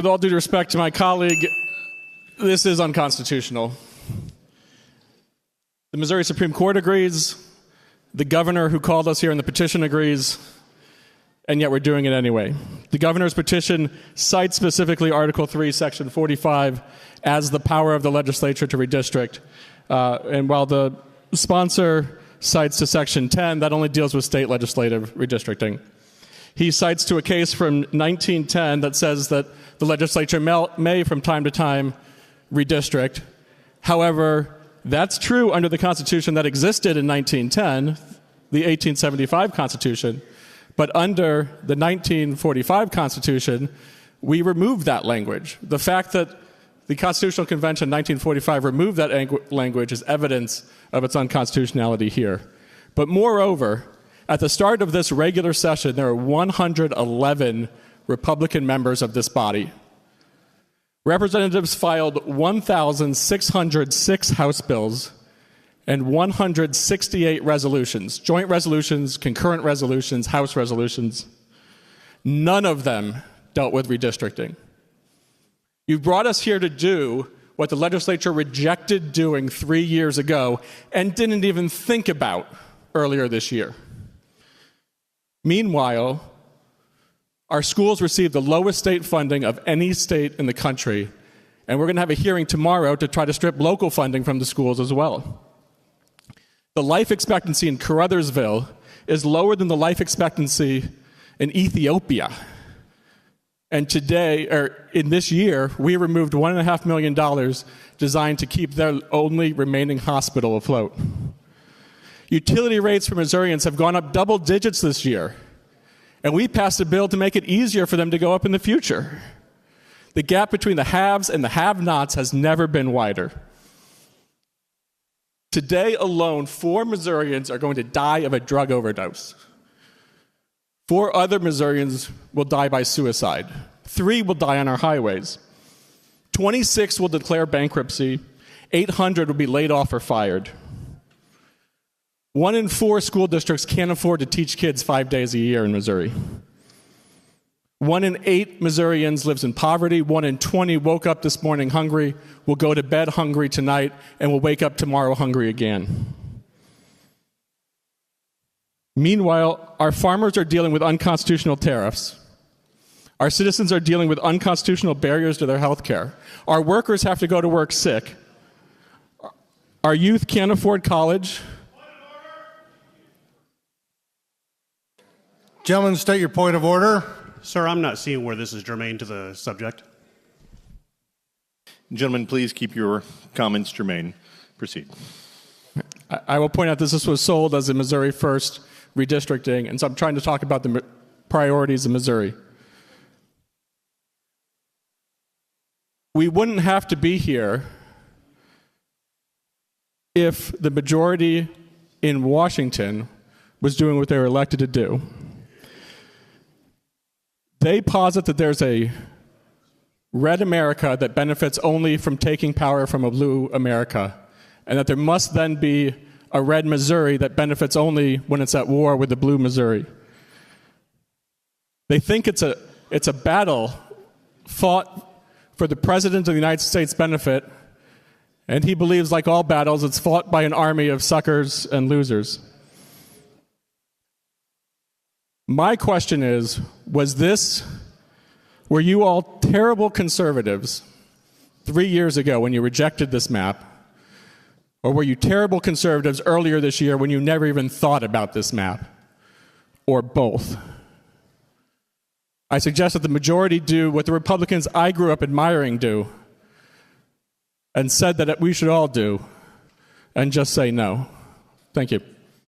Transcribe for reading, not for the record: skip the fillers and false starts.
with all due respect to my colleague, this is unconstitutional. The Missouri Supreme Court agrees, the governor who called us here in the petition agrees, and yet we're doing it anyway. The governor's petition cites specifically Article 3, Section 45 as the power of the legislature to redistrict. And while the sponsor cites to Section 10, that only deals with state legislative redistricting. He cites to a case from 1910 that says that the legislature may from time to time redistrict. However, that's true under the Constitution that existed in 1910, the 1875 Constitution. But under the 1945 Constitution, we removed that language. The fact that the Constitutional Convention in 1945 removed that language is evidence of its unconstitutionality here. But moreover, at the start of this regular session, there are 111 Republican members of this body. Representatives filed 1,606 House bills and 168 resolutions, joint resolutions, concurrent resolutions, House resolutions. None of them dealt with redistricting. You brought us here to do what the legislature rejected doing 3 years ago and didn't even think about earlier this year. Meanwhile, our schools receive the lowest state funding of any state in the country, and we're going to have a hearing tomorrow to try to strip local funding from the schools as well. The life expectancy in Caruthersville is lower than the life expectancy in Ethiopia. And today, or in this year, we removed $1.5 million designed to keep their only remaining hospital afloat. Utility rates for Missourians have gone up double digits this year, and we passed a bill to make it easier for them to go up in the future. The gap between the haves and the have-nots has never been wider. Today alone, 4 Missourians are going to die of a drug overdose. 4 other Missourians will die by suicide. 3 will die on our highways. 26 will declare bankruptcy. 800 will be laid off or fired. 1 in 4 school districts can't afford to teach kids 5 days a year in Missouri. 1 in 8 Missourians lives in poverty. 1 in 20 woke up this morning hungry, will go to bed hungry tonight, and will wake up tomorrow hungry again. Meanwhile, our farmers are dealing with unconstitutional tariffs. Our citizens are dealing with unconstitutional barriers to their health care. Our workers have to go to work sick. Our youth can't afford college. Gentlemen, state your point of order. Sir, I'm not seeing where this is germane to the subject. Gentlemen, please keep your comments germane. Proceed. I will point out that this was sold as a Missouri First redistricting, and so I'm trying to talk about the priorities of Missouri. We wouldn't have to be here if the majority in Washington was doing what they were elected to do. They posit that there's a red America that benefits only from taking power from a blue America, and that there must then be a red Missouri that benefits only when it's at war with the blue Missouri. They think it's a battle fought for the President of the United States' benefit, and he believes, like all battles, it's fought by an army of suckers and losers. My question is, were you all terrible conservatives 3 years ago when you rejected this map? Or were you terrible conservatives earlier this year when you never even thought about this map? Or both? I suggest that the majority do what the Republicans I grew up admiring do, and said that we should all do, and just say no. Thank you.